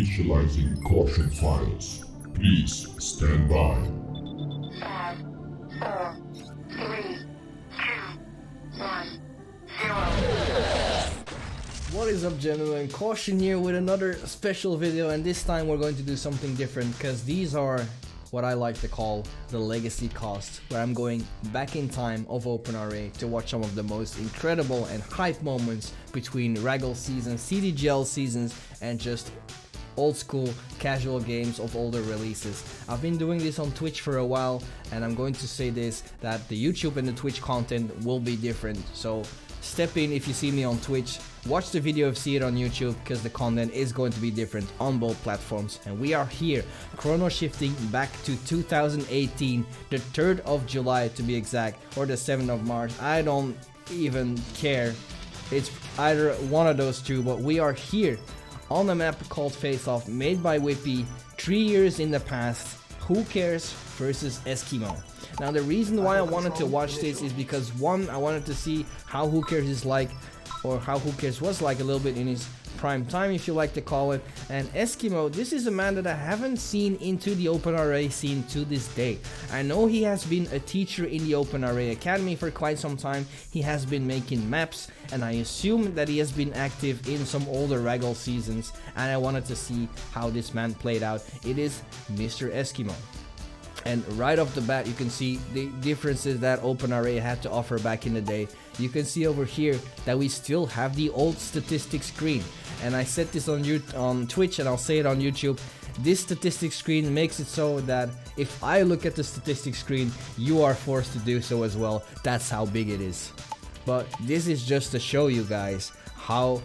Initializing caution files. Please stand by. 5, 4, 3, 2, 1, 0. What is up, gentlemen? Caution here with another special video, and this time we're going to do something different because these are what I like to call the legacy costs, where I'm going back in time of OpenRA to watch some of the most incredible and hype moments between Raggle seasons, CDGL seasons, and just old school casual games of older releases. I've been doing this on Twitch for a while, and I'm going to say this, that the YouTube and the Twitch content will be different. So step in if you see me on Twitch, watch the video if you see it on YouTube, because the content is going to be different on both platforms. And we are here, chrono shifting back to 2018, the 3rd of July to be exact, or the 7th of March. I don't even care. It's either one of those two, but we are here on a map called Face Off, made by Whippy, 3 years in the past. Whocares versus Eskimo. Now the reason why I wanted to watch this is because, one, I wanted to see how Whocares is like, or how Whocares was like a little bit in his prime time, if you like to call it. And Eskimo, this is a man that I haven't seen into the OpenRA scene to this day. I know he has been a teacher in the OpenRA Academy for quite some time. He has been making maps, and I assume that he has been active in some older Raggle seasons, and I wanted to see how this man played out. It is Mr. Eskimo. And right off the bat, you can see the differences that OpenRA had to offer back in the day. You can see over here that we still have the old statistics screen. And I said this on Twitch, and I'll say it on YouTube. This statistics screen makes it so that if I look at the statistics screen, you are forced to do so as well. That's how big it is. But this is just to show you guys how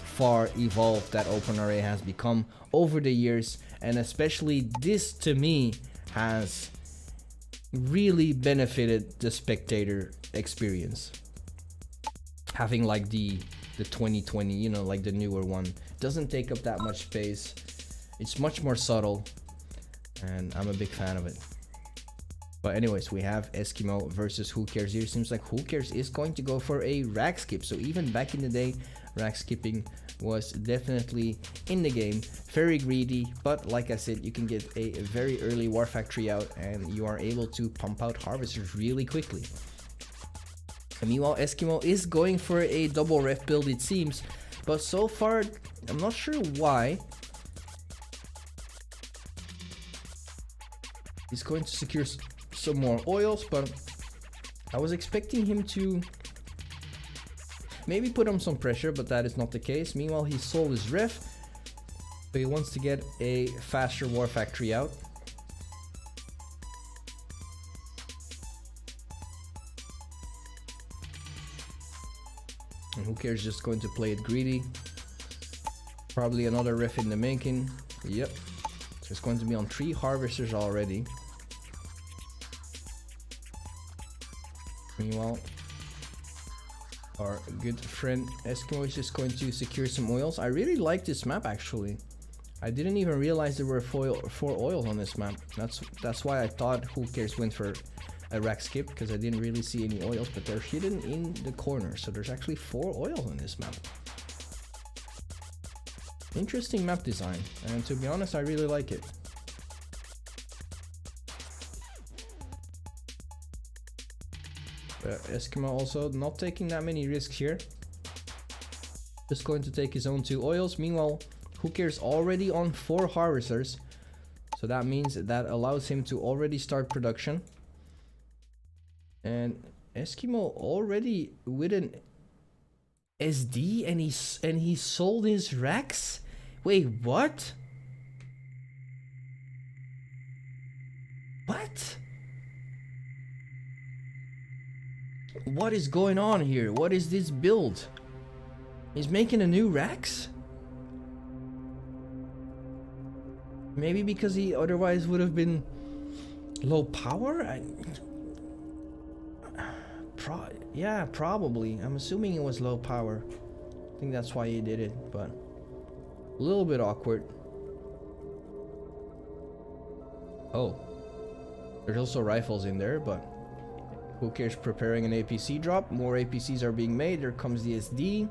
far evolved that OpenRA has become over the years. And especially this, to me, has really benefited the spectator experience. Having like the 2020, you know, like the newer one, doesn't take up that much space. It's much more subtle, and I'm a big fan of it. But anyways, we have Eskimo versus Whocares here. Seems like Whocares is going to go for a rack skip. So even back in the day, rack skipping was definitely in the game. Very greedy, but like I said, you can get a very early war factory out, and you are able to pump out harvesters really quickly. And meanwhile, Eskimo is going for a double ref build, it seems, but so far I'm not sure why. He's going to secure some more oils, but I was expecting him to maybe put on some pressure, but that is not the case. Meanwhile, he sold his ref, but he wants to get a faster war factory out. And Whocares just going to play it greedy. Probably another ref in the making. Yep. So it's going to be on 3 harvesters already. Meanwhile, our good friend Eskimo is just going to secure some oils. I really like this map, actually. I didn't even realize there were 4 oils on this map. That's why I thought Whocares went for a rack skip, because I didn't really see any oils, but they're hidden in the corner. So there's actually 4 oils on this map. Interesting map design, and to be honest, I really like it. Eskimo also not taking that many risks here. Just going to take his own 2 oils. Meanwhile, Whocares already on 4 harvesters. So that means that allows him to already start production. And Eskimo already with an SD, and he sold his racks? Wait, what? What? What is going on here? What is this build? He's making a new racks? Maybe because he otherwise would have been low power? Yeah, probably. I'm assuming it was low power. I think that's why he did it, but a little bit awkward. Oh. There's also rifles in there, but Whocares preparing an APC drop. More APCs are being made. There comes the SD.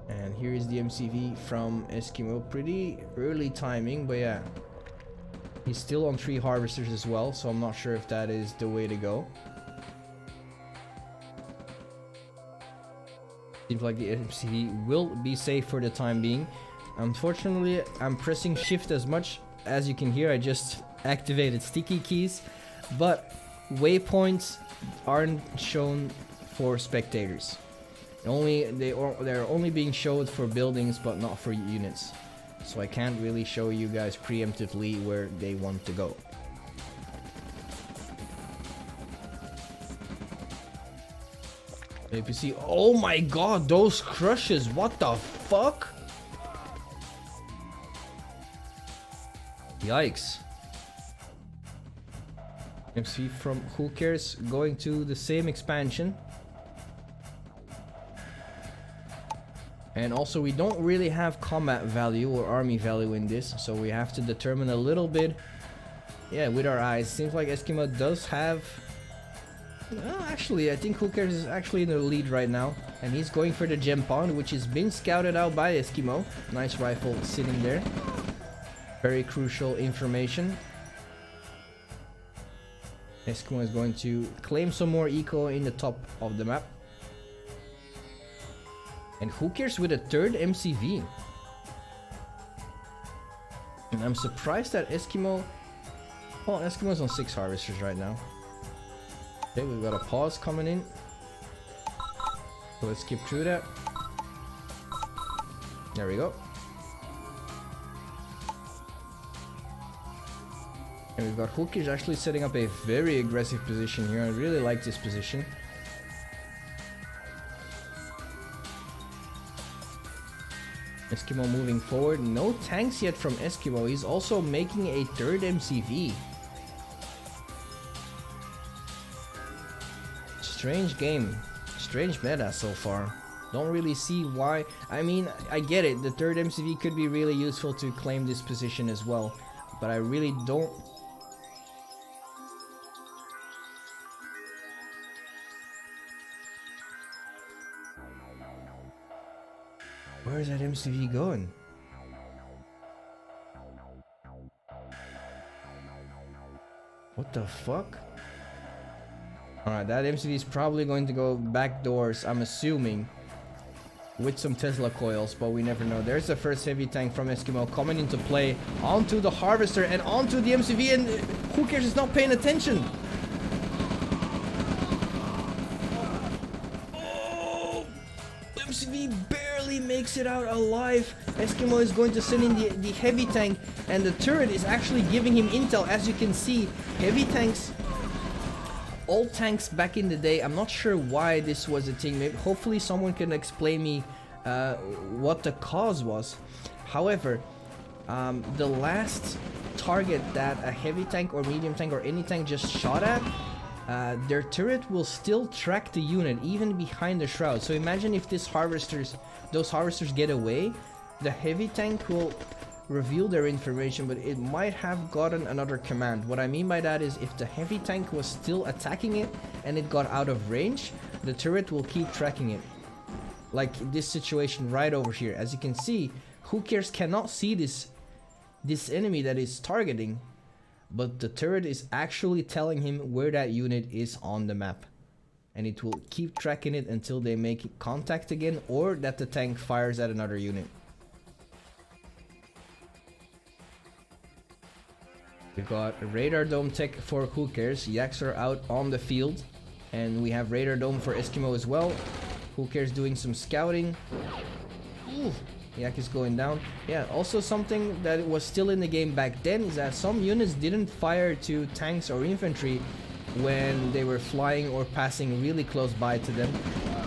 And here is the MCV from Eskimo. Pretty early timing, but yeah. He's still on 3 harvesters as well, so I'm not sure if that is the way to go. Seems like the MCV will be safe for the time being. Unfortunately, I'm pressing shift as much as you can hear. I just activated sticky keys, but waypoints aren't shown for spectators. They're only being showed for buildings, but not for units. So I can't really show you guys preemptively where they want to go. If you see, oh my god, those crushes, what the fuck? Yikes. MC from Whocares going to the same expansion. And also we don't really have combat value or army value in this, so we have to determine a little bit, yeah, with our eyes. Seems like Eskimo does have... actually, I think Whocares is actually in the lead right now. And he's going for the gem pond, which has been scouted out by Eskimo. Nice rifle sitting there. Very crucial information. Eskimo is going to claim some more eco in the top of the map. And Whocares with a 3rd MCV. And I'm surprised that Eskimo... Well, Eskimo's on 6 harvesters right now. Okay, we've got a pause coming in. So let's skip through that. There we go. And we've got Whocares actually setting up a very aggressive position here. I really like this position. Eskimo moving forward. No tanks yet from Eskimo. He's also making a 3rd MCV. Strange game. Strange meta so far. Don't really see why. I mean, I get it. The 3rd MCV could be really useful to claim this position as well. But I really don't... Where is that MCV going? What the fuck? Alright, that MCV is probably going to go back doors, I'm assuming. With some Tesla coils, but we never know. There's the first heavy tank from Eskimo coming into play. Onto the harvester and onto the MCV, and Whocares is not paying attention. Oh! MCV barely makes it out alive. Eskimo is going to send in the heavy tank, and the turret is actually giving him intel. As you can see, heavy tanks, old tanks back in the day, I'm not sure why this was a thing. Maybe, hopefully someone can explain me what the cause was. However, the last target that a heavy tank or medium tank or any tank just shot at, their turret will still track the unit even behind the shroud. So imagine if those harvesters get away, the heavy tank will reveal their information, but it might have gotten another command. What I mean by that is if the heavy tank was still attacking it and it got out of range, the turret will keep tracking it. Like this situation right over here. As you can see, Whocares cannot see this enemy that is targeting, but the turret is actually telling him where that unit is on the map. And it will keep tracking it until they make contact again, or that the tank fires at another unit. We've got a radar dome tech for Whocares. Yaks are out on the field. And we have radar dome for Eskimo as well. Whocares doing some scouting. Ooh, Yak is going down. Yeah, also something that was still in the game back then is that some units didn't fire to tanks or infantry when they were flying or passing really close by to them.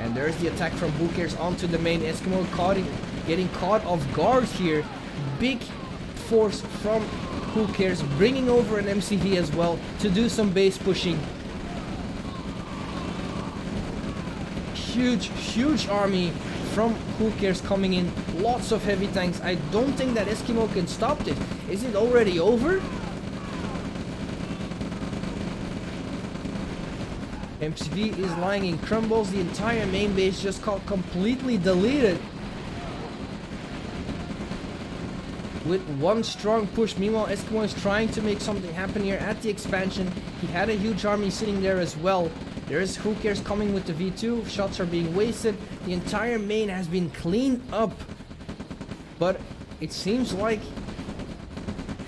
And there's the attack from Whocares onto the main. Eskimo getting caught off guard here. Big force from Whocares, bringing over an MCV as well to do some base pushing. Huge army from Whocares coming in. Lots of heavy tanks. I don't think that Eskimo can stop this. Is it already over? MCV is lying in crumbles. The entire main base just got completely deleted. with one strong push. Meanwhile, Eskimo is trying to make something happen here at the expansion. He had a huge army sitting there as well. There's Whocares coming with the V2. Shots are being wasted. The entire main has been cleaned up. But it seems like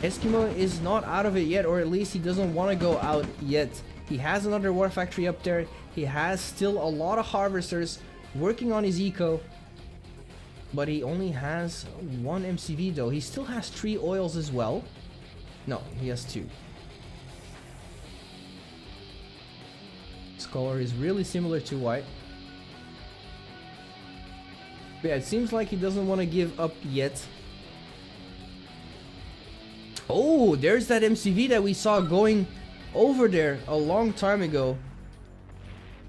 Eskimo is not out of it yet, or at least he doesn't want to go out yet. He has another war factory up there. He has still a lot of harvesters working on his eco. But he only has one MCV though. He still has 3 oils as well. No, he has 2. This color is really similar to white. But yeah, it seems like he doesn't want to give up yet. Oh, there's that MCV that we saw going over there a long time ago.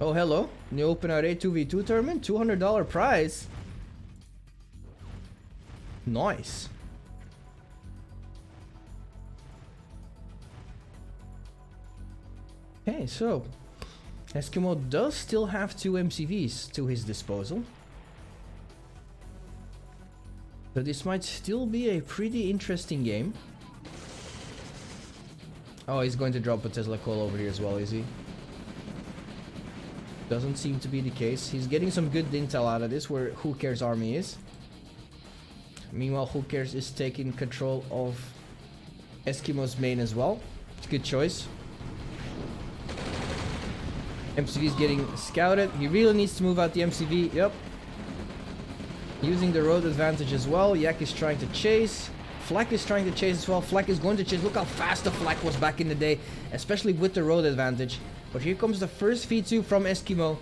Oh, hello. New OpenRA 2v2 tournament. $200 prize. Nice. Okay, so Eskimo does still have 2 MCVs to his disposal. So this might still be a pretty interesting game. Oh, he's going to drop a Tesla coil over here as well, is he? Doesn't seem to be the case. He's getting some good intel out of this, where Whocares' army is. Meanwhile, Whocares is taking control of Eskimo's main as well. It's a good choice. MCV is getting scouted. He really needs to move out the MCV. Yep. Using the road advantage as well. Yak is trying to chase. Flak is trying to chase as well. Flak is going to chase. Look how fast the Flak was back in the day, especially with the road advantage. But here comes the first V2 from Eskimo.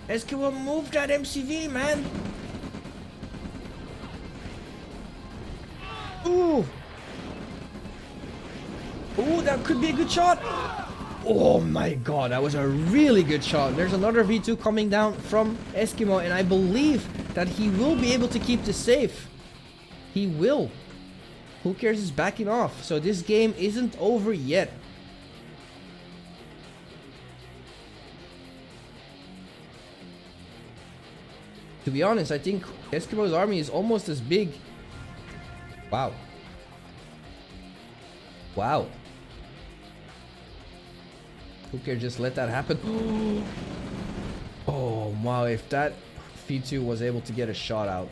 Eskimo, move that MCV, man. Ooh. Ooh, that could be a good shot. Oh my god, that was a really good shot. There's another V2 coming down from Eskimo, and I believe that he will be able to keep this safe. He will. Whocares is backing off, so this game isn't over yet. To be honest, I think Eskimo's army is almost as big. Wow. Wow. Whocares just let that happen. Oh, wow. If that V2 was able to get a shot out.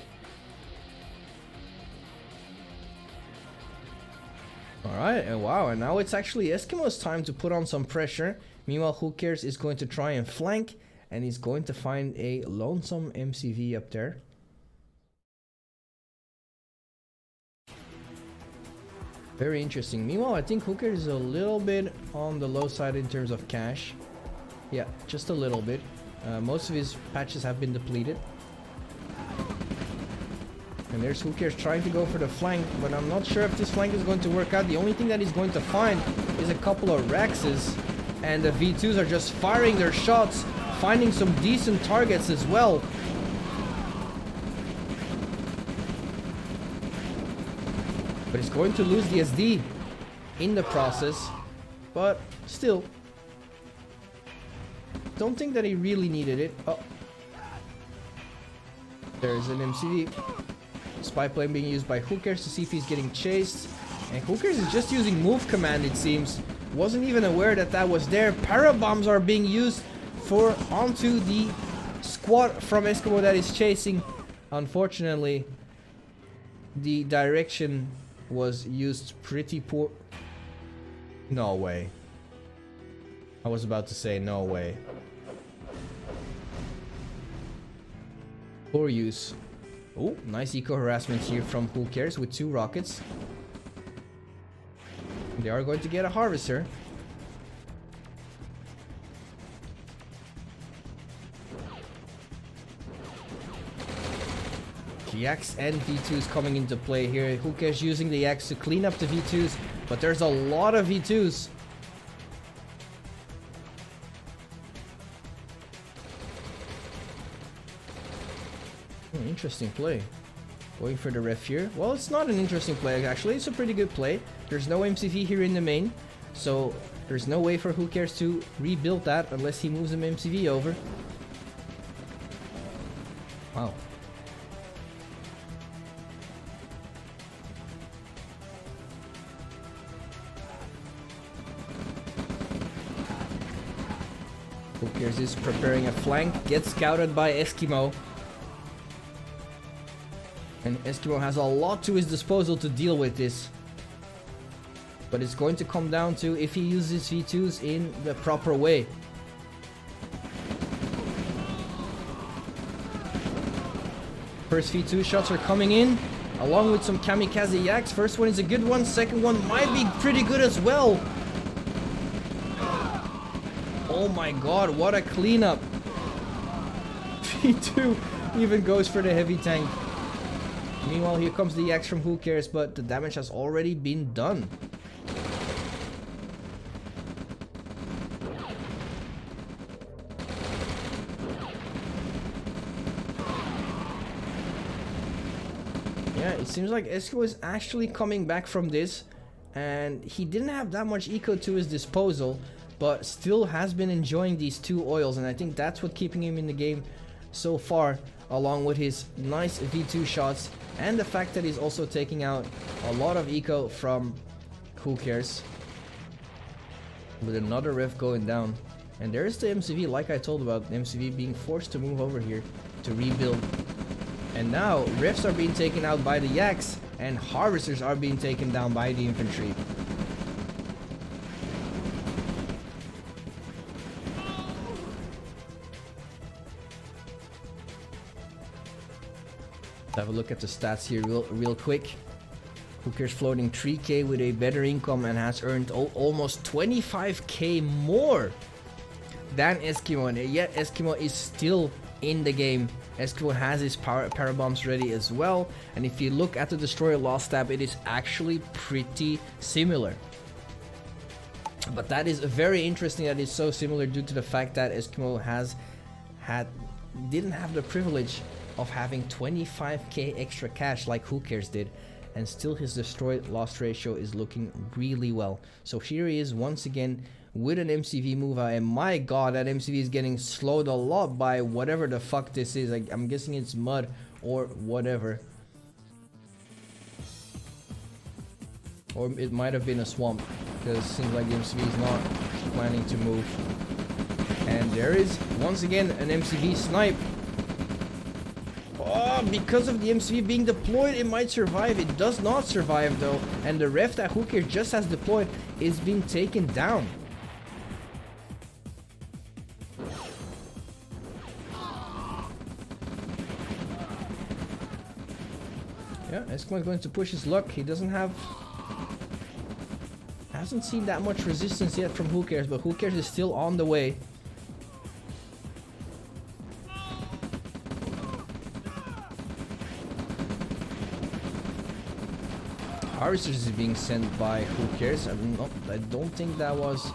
Alright, and wow. And now it's actually Eskimo's time to put on some pressure. Meanwhile, Whocares is going to try and flank. And he's going to find a lonesome MCV up there. Very interesting. Meanwhile, I think Whocares is a little bit on the low side in terms of cash. Yeah, just a little bit. Most of his patches have been depleted. And there's Whocares trying to go for the flank, but I'm not sure if this flank is going to work out. The only thing that he's going to find is a couple of Raxes, and the V2s are just firing their shots, finding some decent targets as well. But he's going to lose the SD in the process. But still, don't think that he really needed it. Oh, there's an MCV. Spy plane being used by Whocares to see if he's getting chased. And Whocares is just using move command, it seems. Wasn't even aware that that was there. Parabombs are being used for onto the squad from Eskimo that is chasing. Unfortunately, the direction was used pretty poor. No way. I was about to say no way. Poor use. Oh, nice eco harassment here from Whocares with 2 rockets. They are going to get a harvester. Yaks and V2s coming into play here. Whocares using the Yaks to clean up the V2s, but there's a lot of V2s. Interesting play. Going for the ref here. Well, it's not an interesting play actually. It's a pretty good play. There's no MCV here in the main, so there's no way for Whocares to rebuild that unless he moves some MCV over. Wow. Whocares is preparing a flank, gets scouted by Eskimo. And Eskimo has a lot to his disposal to deal with this. But it's going to come down to if he uses V2s in the proper way. First V2 shots are coming in, along with some kamikaze yaks. First one is a good one, second one might be pretty good as well. Oh my god, what a cleanup. V2 even goes for the heavy tank. Meanwhile, here comes the yaks from Whocares, but the damage has already been done. Yeah, it seems like Eskimo is actually coming back from this, and he didn't have that much eco to his disposal, but still has been enjoying these 2 oils, and I think that's what keeping him in the game so far, along with his nice V2 shots and the fact that he's also taking out a lot of eco from Whocares. With another ref going down, and there's the MCV, like I told about, the MCV being forced to move over here to rebuild. And now refs are being taken out by the yaks, and harvesters are being taken down by the infantry. Have a look at the stats here real quick. Whocares floating 3k with a better income and has earned almost 25k more than Eskimo, and yet Eskimo is still in the game. Eskimo has his parabombs ready as well, and if you look at the destroyer loss tab, it is actually pretty similar. But that is very interesting that it's so similar due to the fact that Eskimo didn't have the privilege of having 25k extra cash like Whocares did, and still his destroy loss ratio is looking really well. So here he is once again with an MCV move out, and my god, that MCV is getting slowed a lot by whatever the fuck this is. I'm guessing it's mud or whatever, or it might have been a swamp, because it seems like the MCV is not planning to move. And there is once again an MCV snipe. Oh, because of the MCV being deployed, it might survive. It does not survive though, and the ref that Whocares just has deployed is being taken down. Yeah, Eskimo is going to push his luck. He hasn't seen that much resistance yet from Whocares, but Whocares is still on the way. Harvesters is being sent by Whocares. I don't think that was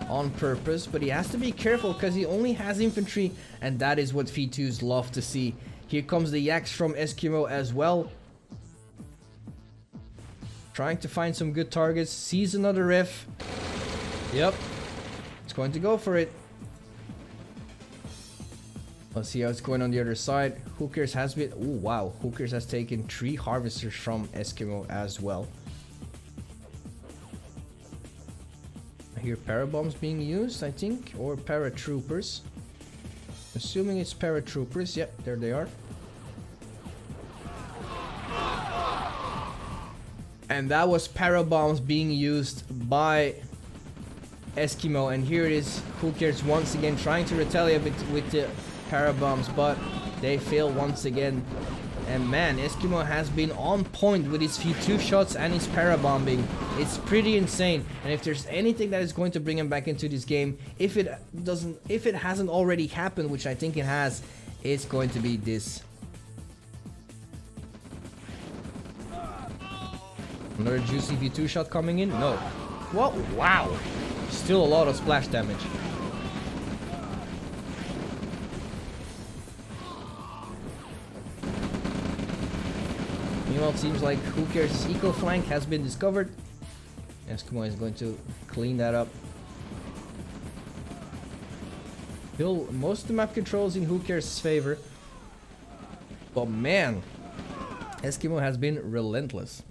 on purpose, but he has to be careful because he only has infantry, and that is what V2s love to see. Here comes the yaks from Eskimo as well, trying to find some good targets. Sees another ref. Yep, it's going to go for it. Let's see how it's going on the other side. Whocares has been... Oh wow, Whocares has taken 3 harvesters from Eskimo as well. I hear parabombs being used, I think, or paratroopers. Assuming it's paratroopers. Yep, there they are. And that was parabombs being used by Eskimo, and here it is. Whocares once again trying to retaliate with the parabombs, but they fail once again. And man, Eskimo has been on point with his V2 shots and his parabombing. It's pretty insane, and if there's anything that is going to bring him back into this game, if it hasn't already happened, which I think it has, it's going to be this. Another juicy V2 shot coming in? No. Well, wow. Still a lot of splash damage. Meanwhile, it seems like Whocares' eco flank has been discovered. Eskimo is going to clean that up. Still, most of the map controls in Whocares' favor. But man, Eskimo has been relentless.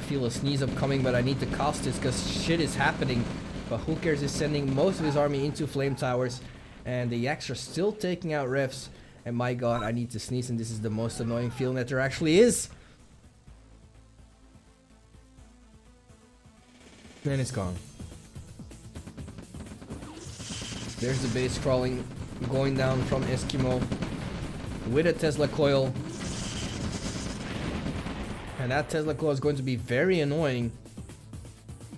feel a sneeze upcoming, but I need to cast this because shit is happening. But Whocares is sending most of his army into flame towers, and the Yaks are still taking out refs. And my god, I need to sneeze, and this is the most annoying feeling that there actually is. And it's gone. There's the base crawling, going down from Eskimo with a Tesla coil. And that Tesla coil is going to be very annoying.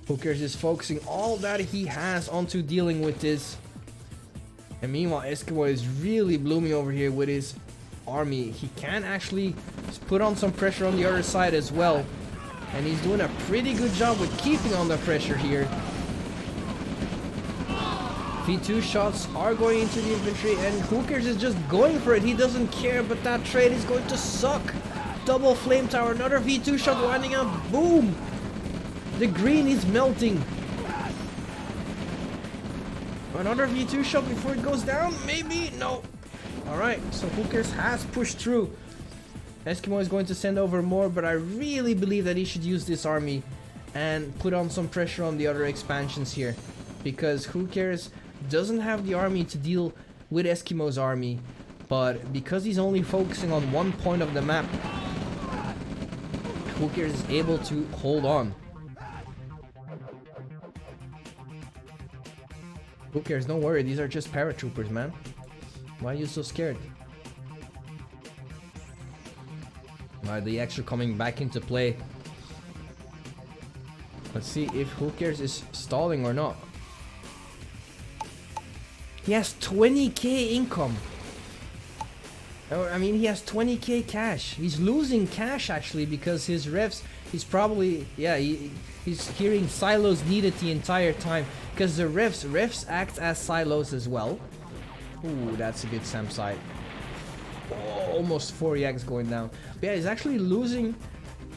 Whocares is focusing all that he has onto dealing with this. And meanwhile, Eskimo is really blooming over here with his army. He can actually put on some pressure on the other side as well. And he's doing a pretty good job with keeping on the pressure here. V2 shots are going into the infantry, and Whocares is just going for it. He doesn't care, but that trade is going to suck. Double flame tower, another V2 shot winding up. Boom! The green is melting. Another V2 shot before it goes down? Maybe? No. Alright, so Whocares has pushed through. Eskimo is going to send over more, but I really believe that he should use this army and put on some pressure on the other expansions here. Because Whocares doesn't have the army to deal with Eskimo's army, but because he's only focusing on one point of the map, Whocares is able to hold on. Whocares, don't worry, these are just paratroopers, man. Why are you so scared? Alright, the Yaks are coming back into play. Let's see if Whocares is stalling or not. He has 20k income. I mean, he has 20k cash. He's losing cash actually because his refs, he's probably, yeah, he's hearing silos needed the entire time because the refs act as silos as well. Ooh, that's a good SAM site. Oh, almost 4 Yaks going down. But yeah, he's actually losing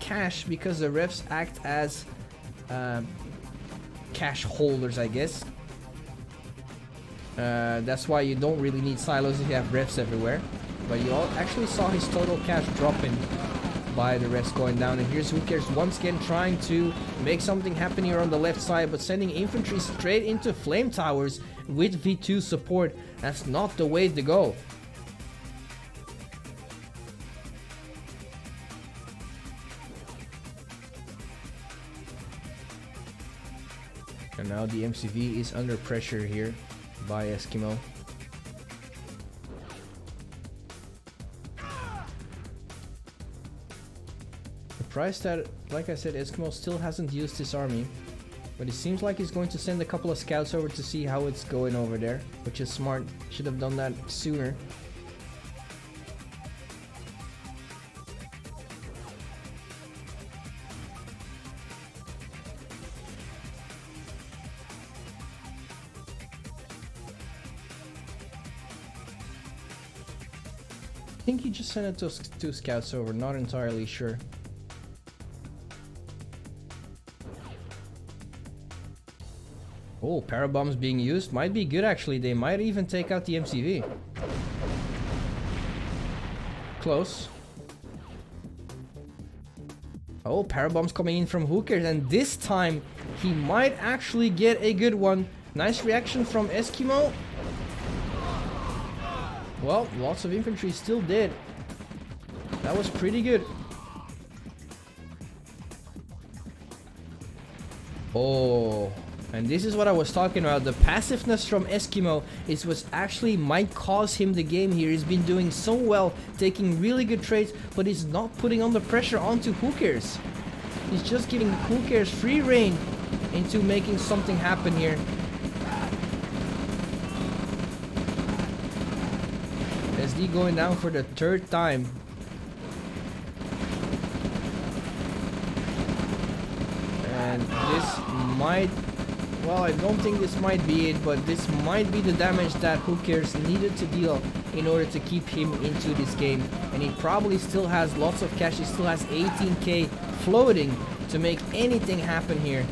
cash because the refs act as cash holders, I guess. That's why you don't really need silos if you have refs everywhere. But you all actually saw his total cash dropping by the refs going down. And here's Whocares once again trying to make something happen here on the left side, but sending infantry straight into flame towers with V2 support. That's not the way to go. And now the MCV is under pressure here by Eskimo. Surprised that, like I said, Eskimo still hasn't used his army. But it seems like he's going to send a couple of scouts over to see how it's going over there. Which is smart. Should have done that sooner. I think he just sent it to 2 scouts over, not entirely sure. Oh, parabombs being used might be good actually. They might even take out the MCV. Close. Oh, parabombs coming in from Whocares, and this time he might actually get a good one. Nice reaction from Eskimo. Well, lots of infantry still dead. That was pretty good. Oh, and this is what I was talking about. The passiveness from Eskimo is what actually might cause him the game here. He's been doing so well, taking really good trades, but he's not putting on the pressure onto Whocares. He's just giving Whocares free reign into making something happen here. SD going down for the 3rd time. And this might, well, I don't think this might be it, but this might be the damage that Whocares needed to deal in order to keep him into this game. And he probably still has lots of cash. He still has 18k floating to make anything happen here.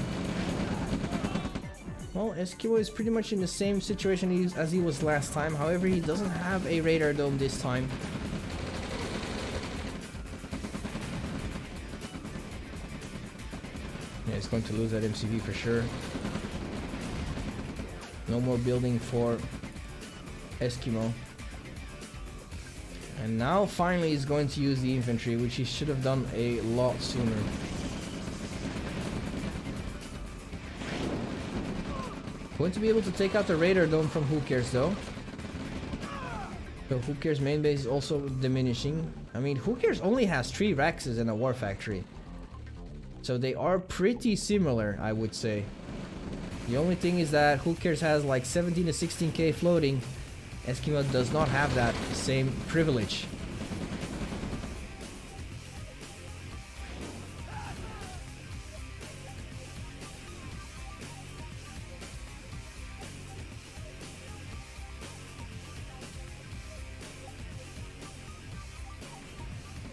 Well, Eskimo is pretty much in the same situation as he was last time. However, he doesn't have a radar dome this time. he's going to lose that MCV for sure. No more building for Eskimo. And now finally he's going to use the infantry, which he should have done a lot sooner. Going to be able to take out the radar dome from Whocares though. So Whocares main base is also diminishing. I mean, Whocares only has 3 Raxes and a war factory. So they are pretty similar, I would say. The only thing is that Whocares has like 17 to 16k floating. Eskimo does not have that same privilege.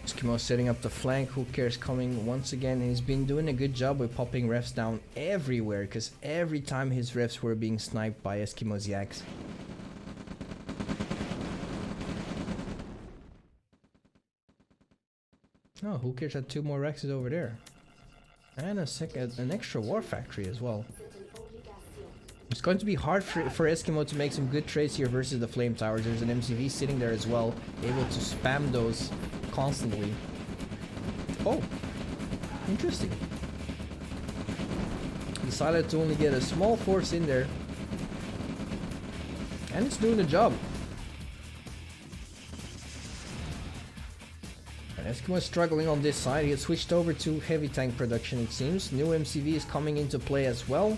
Eskimo setting up the flank. Whocares coming once again. He's been doing a good job with popping refs down everywhere, because every time his refs were being sniped by Eskimo's yaks. Oh, Whocares had 2 more Rexes over there. And an extra war factory as well. It's going to be hard for Eskimo to make some good trades here versus the flame towers. There's an MCV sitting there as well, able to spam those constantly. Oh, interesting. Decided to only get a small force in there. And it's doing the job. Eskimo is struggling on this side. He has switched over to heavy tank production, it seems. New MCV is coming into play as well.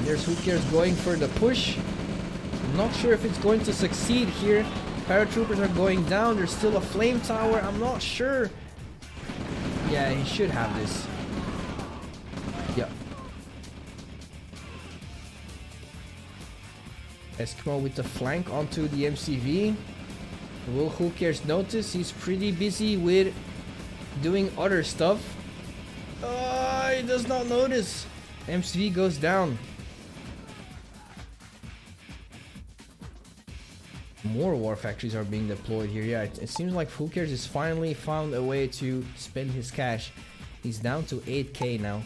There's Whocares going for the push. I'm not sure if it's going to succeed here. Paratroopers are going down. There's still a flame tower. I'm not sure. Yeah, he should have this. Yeah. Eskimo with the flank onto the MCV. Will Whocares notice? He's pretty busy with doing other stuff. He does not notice. MCV goes down. More war factories are being deployed here. Yeah, it seems like Whocares has finally found a way to spend his cash. He's down to 8k now.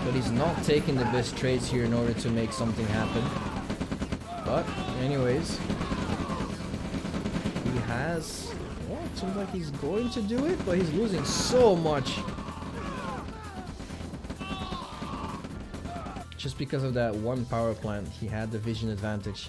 But he's not taking the best trades here in order to make something happen. But anyways, he has... Well, it seems like he's going to do it, but he's losing so much. Just because of that one power plant, he had the vision advantage.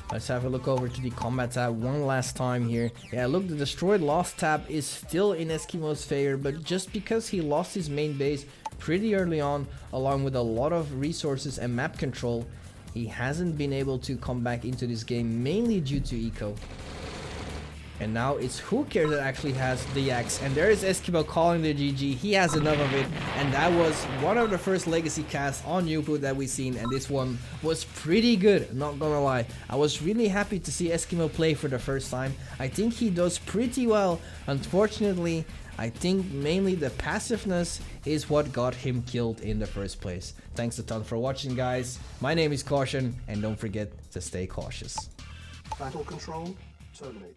Let's have a look over to the combat tab one last time here. Yeah, look, the destroyed lost tab is still in Eskimo's favor, but just because he lost his main base pretty early on, along with a lot of resources and map control, he hasn't been able to come back into this game, mainly due to eco. And now it's Whocares that actually has the axe. And there is Eskimo calling the GG. He has enough of it. And that was one of the first legacy casts on YouTube that we've seen. And this one was pretty good, not gonna lie. I was really happy to see Eskimo play for the first time. I think he does pretty well. Unfortunately, I think mainly the passiveness is what got him killed in the first place. Thanks a ton for watching, guys. My name is Caution, and don't forget to stay cautious. Battle control terminated.